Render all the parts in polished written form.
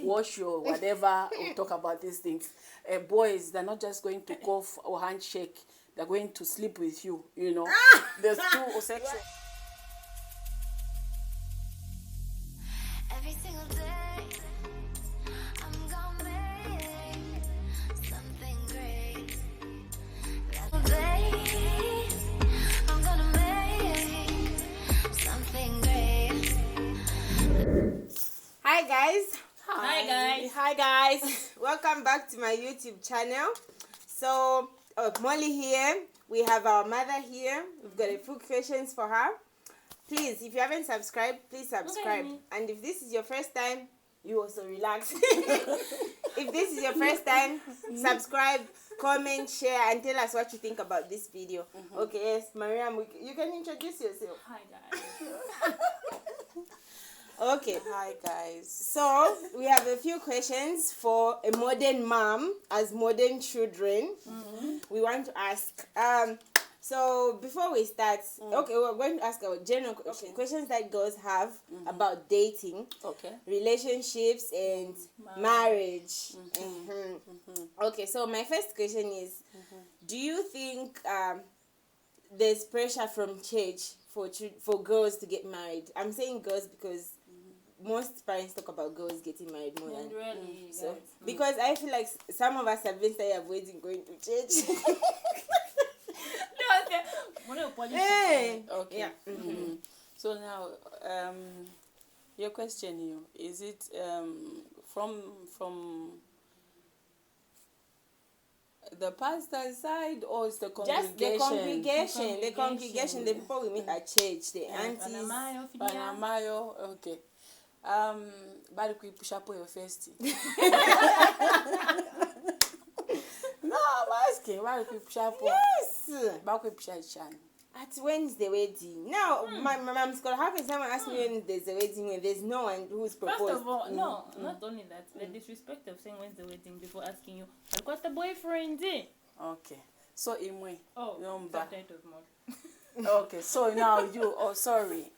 wash your whatever, or talk about these things. Boys, they're not just going to cough or handshake, they're going to sleep with you, you know. There's two sexual. Every single day, I'm gonna make something great. Baby, I'm gonna make something great. Hi guys. Hi guys. Welcome back to my YouTube channel. So, Molly here. We have our mother here. We've got a few questions for her. Please, if you haven't subscribed, please subscribe. And if this is your first time, you also relax. If this is your first time, subscribe, comment, share, and tell us what you think about this video. Okay, yes, Mariam, you can introduce yourself. Hi guys. Okay. Hi guys. So, we have a few questions for a modern mom as modern children. We want to ask. So, before we start, okay, we're going to ask our general questions that girls have about dating, relationships, and marriage. Okay, so my first question is, do you think there's pressure from church for girls to get married? I'm saying girls because most parents talk about girls getting married more than Really, so guys. because I feel like some of us have been started avoiding going to church. Hey. Okay. Yeah. So now, your question here, is it from the pastor's side or is the congregation? Just the congregation, the people we meet at church, the aunties. Panamayo, okay. Bari kuipusha hapo hiyo festi. No, I'm asking, bari kuipusha hapo. Yes. Bari kuipusha ichani. At when's the wedding? Now, my mom's got. How can someone ask me when there's a wedding when there's no one who's proposed? First of all, no, not only that, the disrespect of saying when's the wedding before asking you, I've got a boyfriend. Okay. So imwe. Oh, Number. subtitles more. Okay, so now you, sorry.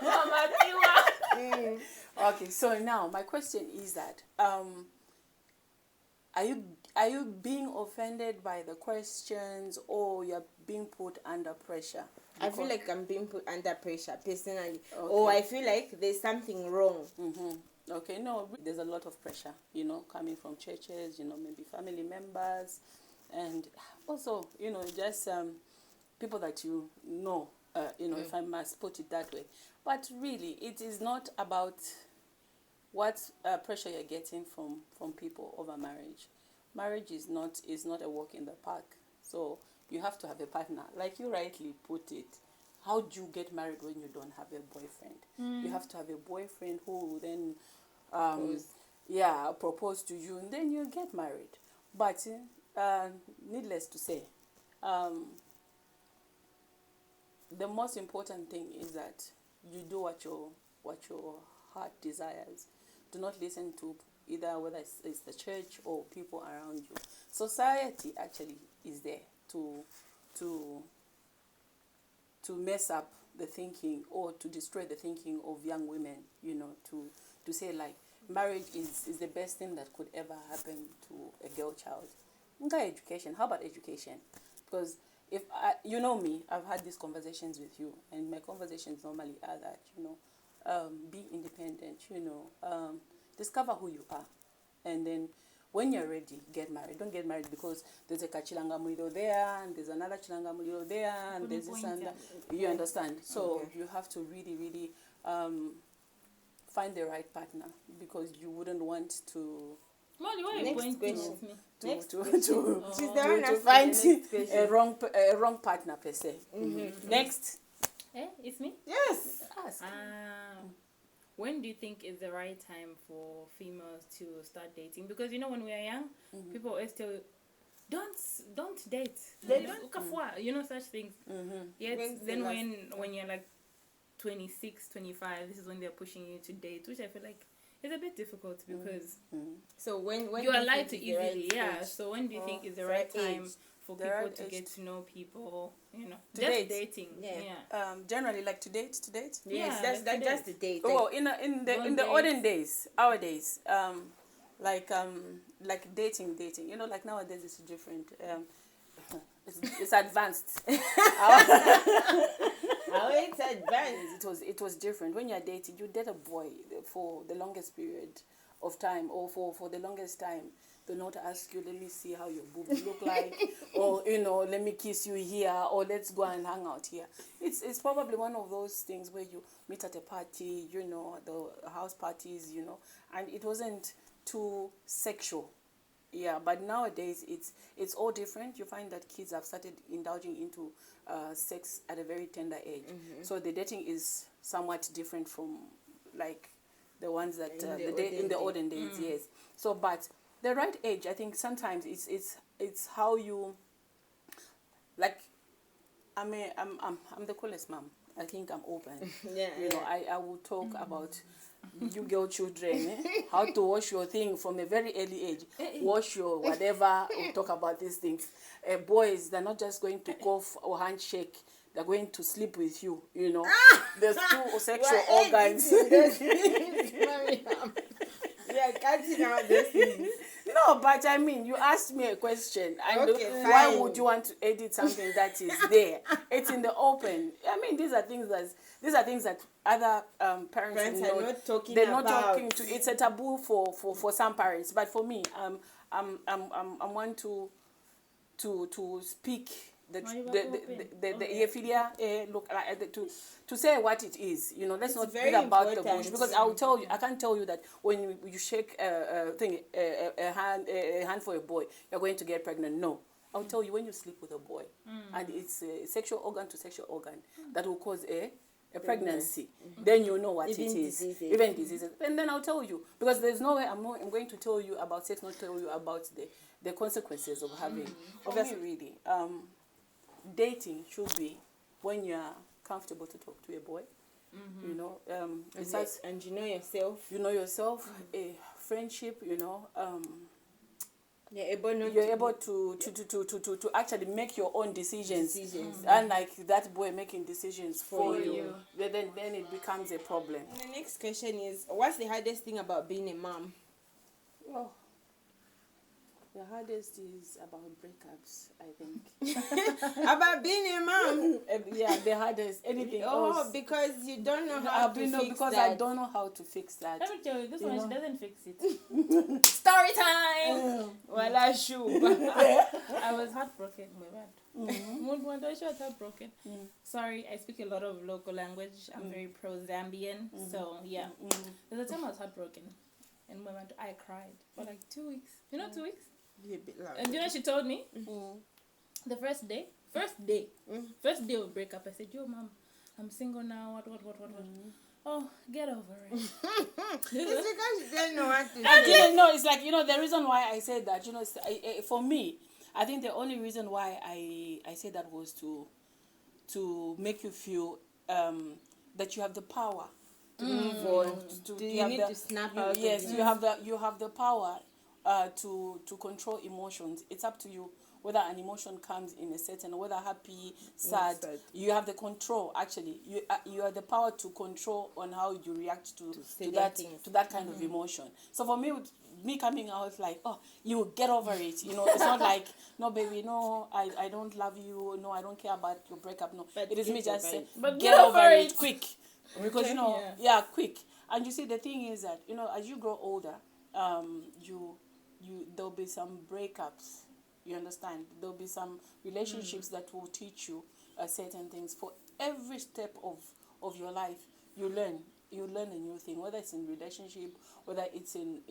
Mama Tiwa. Okay, so now my question is that are you being offended by the questions or you're being put under pressure? I feel like I'm being put under pressure personally. Or I feel like there's something wrong. Okay, no, there's a lot of pressure, you know, coming from churches, you know, maybe family members, and also, you know, just people that you know, if I must put it that way. But really, it is not about what pressure you're getting from people over marriage. Marriage is not a walk in the park. So you have to have a partner. Like you rightly put it, how do you get married when you don't have a boyfriend? You have to have a boyfriend who will then propose to you, and then you get married. But needless to say, the most important thing is that you do what your heart desires. Do not listen to either whether it's the church or people around you. Society actually is there to mess up the thinking or to destroy the thinking of young women, you know, to say like marriage is the best thing that could ever happen to a girl child. Education. How about education? Because if you know me, I've had these conversations with you, and my conversations normally are that, you know, be independent, you know, discover who you are, and then when you're ready, get married. Don't get married because there's a Kachilanga Mulilo there, and there's another Chilanga Mulilo there, and there's this and that. You understand? So you have to really, really find the right partner, because you wouldn't want to Molly, why are you Next pointing question. at me? To find a wrong partner per se. Next. It's me? Yes. Ask. When do you think is the right time for females to start dating? Because you know, when we are young, people always tell you, don't date. You know, such things. Yet then when you're like 26, 25, this is when they're pushing you to date, which I feel like it's a bit difficult because So when you do are you lied think to is the right easily. Yeah. age? So when do you think is the for right time age. for The people right to age get to know people? You know, To just date. dating. Yeah. Yeah. Generally, like to date. Yes, Yeah, that's like that's the date. Oh, in the One in the date. olden days, our days, like dating. You know, like nowadays it's different. It's advanced. How it's advanced. It was different. When you're dating, you date a boy for the longest period of time, or for the longest time. They'll not ask you, let me see how your boobs look like, or let me kiss you here, or let's go and hang out here. It's probably one of those things where you meet at a party, the house parties, and it wasn't too sexual. Yeah, but nowadays it's all different. You find that kids have started indulging into sex at a very tender age. So the dating is somewhat different from like the ones that in the olden days. Yes. So, but the right age, I think sometimes it's how you like. I'm the coolest mom. I think I'm open. Yeah, I will talk about you girl children, how to wash your thing from a very early age. Wash your whatever. We'll talk about these things. Boys, they're not just going to cough or handshake. They're going to sleep with you. There's two sexual organs. Yeah, cutting out those things. No, but I mean, you asked me a question, and Okay, why fine. would you want to edit something that is there? It's in the open. I mean, these are things that other parents Are not talking they're about. not talking to. It's a taboo for some parents, but for me, I'm one to speak the look to say what it is. Let's not very beat about the important. bush, because I will tell you, I can't tell you that when you shake a hand for a boy, you're going to get pregnant. No, I'll tell you, when you sleep with a boy and it's a sexual organ to sexual organ that will cause a pregnancy, then you know what Even it is. diseases. Even diseases. And then I'll tell you, because there's no way I'm going to tell you about sex, not tell you about the consequences of having. Obviously, really, dating should be when you're comfortable to talk to a boy. Besides, And you know yourself. you know yourself, a friendship. You're able not You're to able to actually make your own decisions. Decisions. Unlike that boy making decisions for you. you. Then it becomes a problem. The next question is, what's the hardest thing about being a mom? Oh, the hardest is about breakups, I think. About being a mom? Yeah, the hardest. Anything else? Because you don't know how to fix because that. I don't know how to fix that. Let me tell you, this one know. she doesn't fix it. Story time. Wala shoe. I was heartbroken. My bad. One day she was heartbroken. Sorry, I speak a lot of local language. I'm very pro-Zambian. So, yeah. There's a time I was heartbroken. And my bad, I cried for like 2 weeks. 2 weeks? Be a bit loud. And she told me? The first day of breakup, I said, yo, mom, I'm single now. What? Oh, get over it. It's because you don't know what to I say. didn't know. It's like, the reason why I said that, for me, I think the only reason why I said that was to make you feel that you have the power to move on. Do you need to snap out? Yes, you have the power to control emotions. It's up to you whether an emotion comes in a certain, whether happy, sad. sad. You have the control. Actually, you have the power to control on how you react to certain that kind of emotion. So for me, with me coming out like, oh, you get over it. It's not like, no, baby, no, I don't love you. No, I don't care about your breakup. No, But it is me get just over saying, it. But get over it quick. Because Yeah. quick. And you see, the thing is that as you grow older, you there'll be some breakups. You understand? There'll be some relationships that will teach you certain things. For every step of your life, you learn a new thing. Whether it's in relationship, whether it's in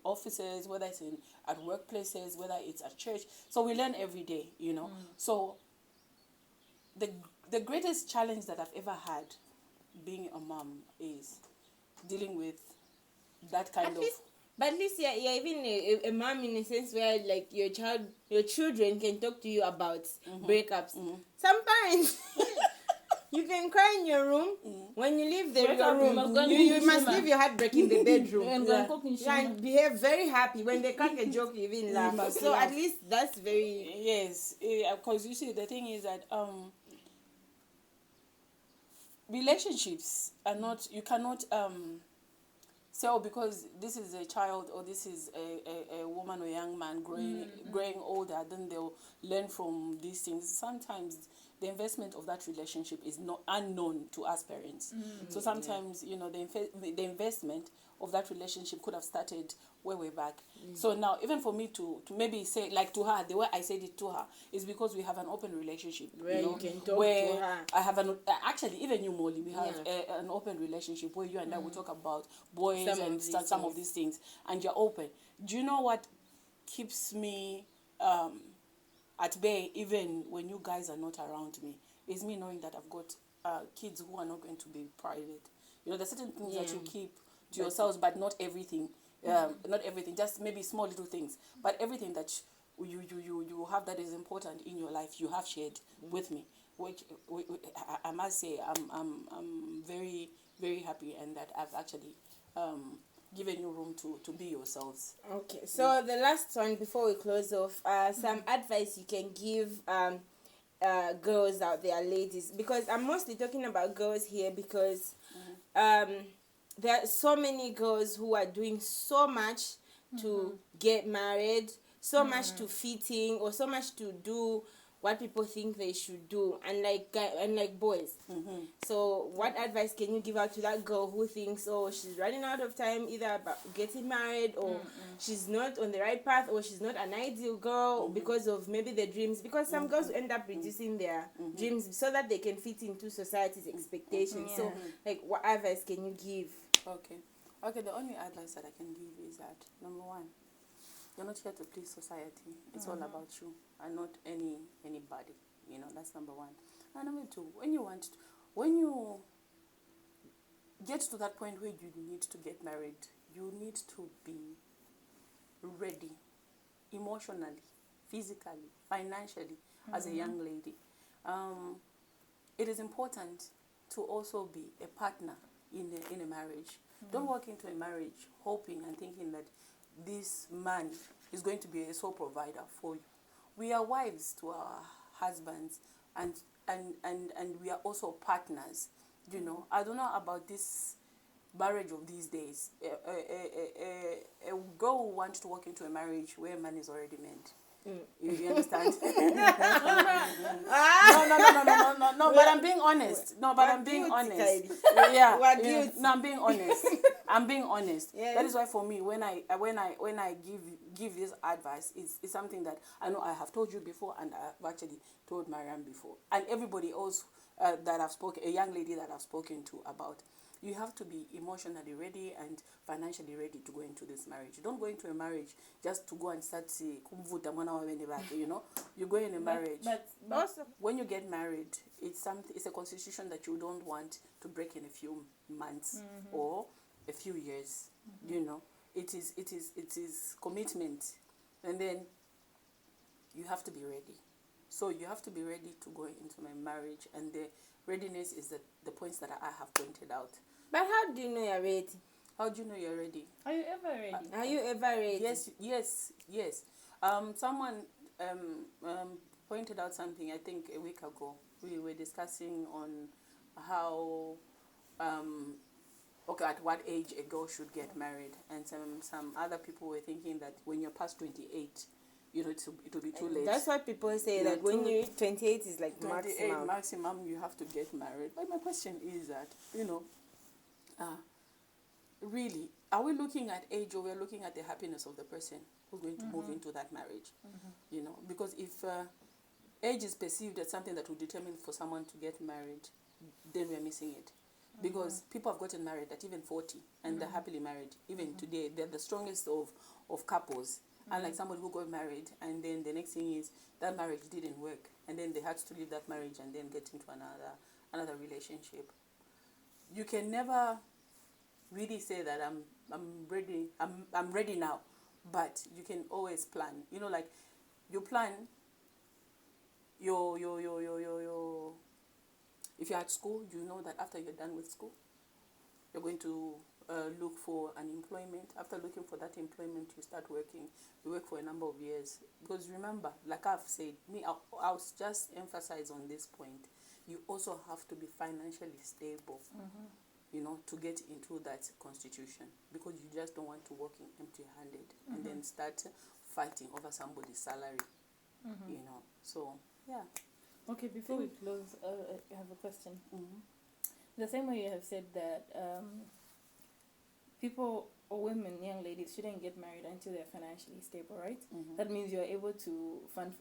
offices, whether it's at workplaces, whether it's at church. So we learn every day. So the greatest challenge that I've ever had being a mom is dealing with that kind of. But at least you're even a mom in a sense where like your children can talk to you about breakups. Some parents You can cry in your room. When you leave Wake your up, room, you must go and you cook must shima. leave your heartbreak in the bedroom. And go and cook in shima. And behave very happy. When they crack a joke, you even laugh. must So laugh. at least that's very... Yes, because you see, the thing is that relationships are not, you cannot say, oh, because this is a child or this is a woman or young man growing older, then they'll learn from these things. Sometimes the investment of that relationship is not unknown to us parents. So sometimes, you know, the investment of that relationship could have started way back. So now, even for me to maybe say, like to her, the way I said it to her is because we have an open relationship. Where you you can talk where to her. I have actually, even you, Molly, we have an open relationship where you and I will talk about boys some of these things, and you're open. Do you know what keeps me at bay even when you guys are not around me? Is me knowing that I've got kids who are not going to be private. You know, there's certain things that you keep to yourselves, but not everything. Not everything, just maybe small little things. But everything that you have that is important in your life, you have shared with me. Which I must say, I'm very, very happy, and that I've actually given you room to be yourselves. Okay, so the last one before we close off, some advice you can give girls out there, ladies, because I'm mostly talking about girls here because there are so many girls who are doing so much to get married, so much to fit in, or so much to do what people think they should do, and like boys. So what advice can you give out to that girl who thinks, oh, she's running out of time either about getting married, or she's not on the right path, or she's not an ideal girl because of maybe the dreams, because some girls end up reducing their dreams so that they can fit into society's expectations. So like, what advice can you give? Okay, the only advice that I can give is that, number one, you're not here to please society. It's all about you and not anybody. You know, that's number one. And number two, when you get to that point where you need to get married, you need to be ready emotionally, physically, financially, as a young lady. It is important to also be a partner in a marriage. Don't walk into a marriage hoping and thinking that this man is going to be a sole provider for you. We are wives to our husbands, and we are also partners. You know, I don't know about this marriage of these days. A girl who wants to walk into a marriage where a man is already made. You understand? No, but I'm being honest. I'm being honest. I'm being honest. Yes. That is why for me, when I give this advice, it's something that I know I have told you before, and I've actually told Mariam before, and everybody else that I've spoken, a young lady that I've spoken to about. You have to be emotionally ready and financially ready to go into this marriage. You don't go into a marriage just to go and start kumvuta mwana wa wene bake, you know. You go in a marriage. But also, when you get married, it's a constitution that you don't want to break in a few months or a few years. You know, it is commitment, and then you have to be ready. So you have to be ready to go into my marriage, and the readiness is the points that I have pointed out. but how do you know you're ready? How do you know you're ready? Are you ever ready? Are you ever ready? Yes. Someone pointed out something, I think a week ago. We were discussing on how at what age a girl should get married, and some other people were thinking that when you're past 28, you know, it will be too late. That's what people say, that when you reach 28 is like 28 maximum. maximum, you have to get married. But my question is that, you know, really, are we looking at age, or we're looking at the happiness of the person who's going to move into that marriage? You know, because if age is perceived as something that will determine for someone to get married, then we're missing it. Because people have gotten married at even 40, and they're happily married. Even today, they're the strongest of couples. Unlike somebody who got married, and then the next thing is that marriage didn't work, and then they had to leave that marriage and then get into another relationship. You can never really say that I'm ready. I'm ready now, but you can always plan. You know, like you plan your If you're at school, you know that after you're done with school, you're going to look for an employment. After looking for that employment, you start working. You work for a number of years. Because remember, like I've said, I'll just emphasize on this point. You also have to be financially stable, you know, to get into that constitution. Because you just don't want to work in empty-handed and then start fighting over somebody's salary, you know. So, yeah. Okay, before we close, I have a question. The same way you have said that people or women, young ladies, shouldn't get married until they're financially stable, right? That means you're able to fend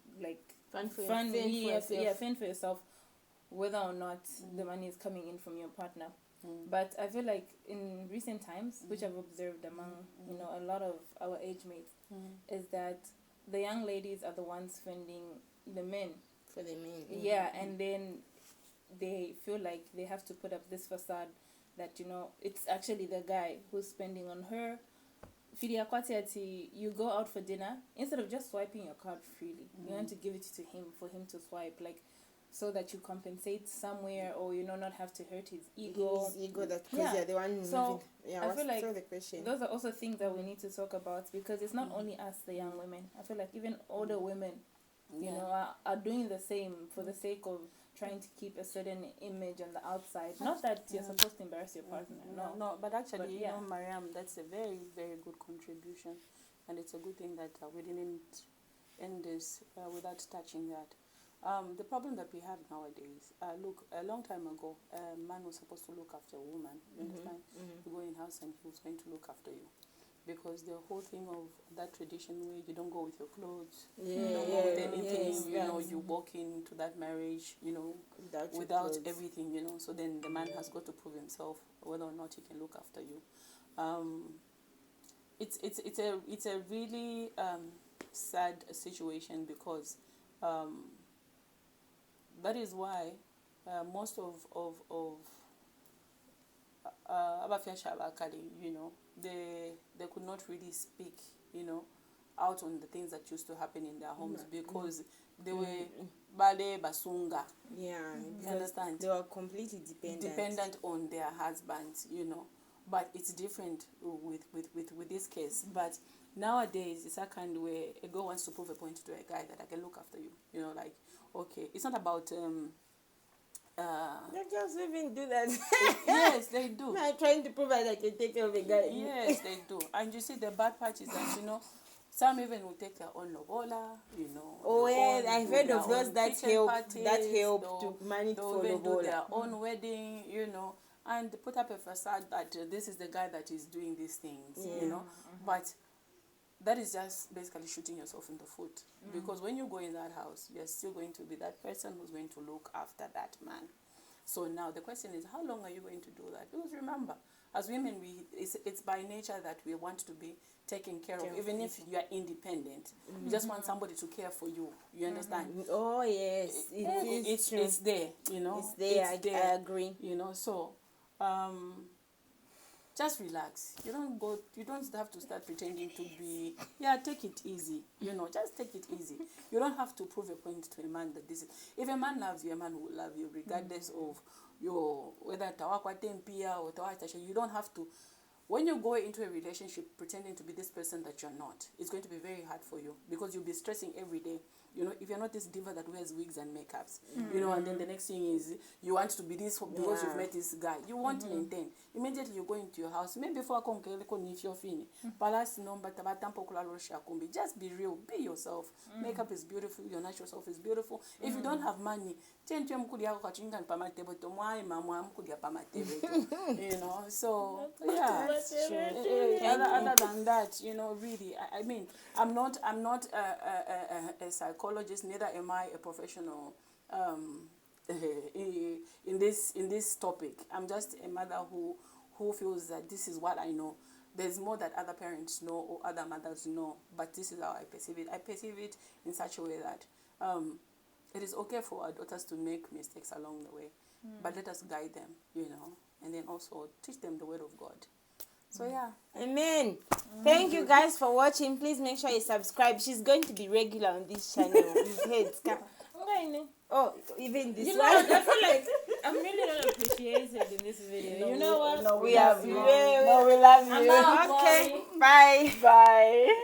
for yourself, whether or not the money is coming in from your partner. But I feel like in recent times, which I've observed among you know a lot of our age mates, is that the young ladies are the ones fending the men. For the men. Yeah, and then they feel like they have to put up this facade that, you know, it's actually the guy who's spending on her. You go out for dinner, instead of just swiping your card freely, you want to give it to him for him to swipe, like, so that you compensate somewhere, or, you know, not have to hurt his ego. His ego, that because you're the one So, moving. I feel like the question? those are also things that we need to talk about, because it's not only us, the young women. I feel like even older women, you know, are doing the same for the sake of trying to keep a certain image on the outside. Not that you're supposed to embarrass your partner, no. But actually, But, you yeah. know, Mariam, that's a very, very good contribution, and it's a good thing that we didn't end this without touching that. The problem that we have nowadays, look, a long time ago, a man was supposed to look after a woman, you understand? You go in house and he was going to look after you. Because the whole thing of that tradition where you don't go with your clothes, you don't go with anything, you know, you walk into that marriage, you know, without everything, you know. So then the man has got to prove himself whether or not he can look after you. It's a really sad situation, because that is why most of you know, they could not really speak, you know, out on the things that used to happen in their homes, because they were bale basunga. Yeah, You understand? They were completely dependent On their husbands, you know. But it's different with this case. But nowadays, it's a kind where a girl wants to prove a point to a guy that I can look after you. You know, like, okay, it's not about They just even do that. yes, they do. I'm trying to prove that I can take care of a guy. Yes, they do. And you see, the bad part is that, you know, some even will take their own lobola, you know. Oh, yeah, I've heard of those that help. Parties, That help to manage for even do their lobola. own wedding, you know, and put up a facade that this is the guy that is doing these things, you know. But that is just basically shooting yourself in the foot, because when you go in that house, you're still going to be that person who's going to look after that man. So now the question is, how long are you going to do that? Because remember, as women, it's by nature that we want to be taken care of, even if you are independent. You just want somebody to care for you. You understand? Oh, yes. It's there, you know. It's there. I agree. You know, so just relax. You don't have to start pretending to be, take it easy. You know, just take it easy. You don't have to prove a point to a man that this is, if a man loves you, a man will love you regardless of your, whether tawakwa tempia or tawatasha. You don't have to, when you go into a relationship pretending to be this person that you're not, it's going to be very hard for you, because you'll be stressing every day. You know, if you're not this diva that wears wigs and makeups, you know, and then the next thing is you want to be this because you've met this guy. You won't maintain. Immediately you go into your house, maybe before if you're fini, just be real, be yourself. Makeup is beautiful, your natural self is beautiful. If you don't have money, you know, so yeah. Other than that, you know, really, I mean, I'm not a psychologist, neither am I a professional in this topic. I'm just a mother who feels that this is what I know. There's more that other parents know or other mothers know, but this is how I perceive it. I perceive it in such a way that it is okay for our daughters to make mistakes along the way, but let us guide them, you know, and then also teach them the word of God. So yeah. Amen. Thank you guys for watching. Please make sure you subscribe. She's going to be regular on this channel. We've heard. Oh, even this You know, one. I feel like I'm really not appreciated in this video. No, You know what? No, we love you. Yeah. No, we love you. I'm out. Okay, bye. Bye.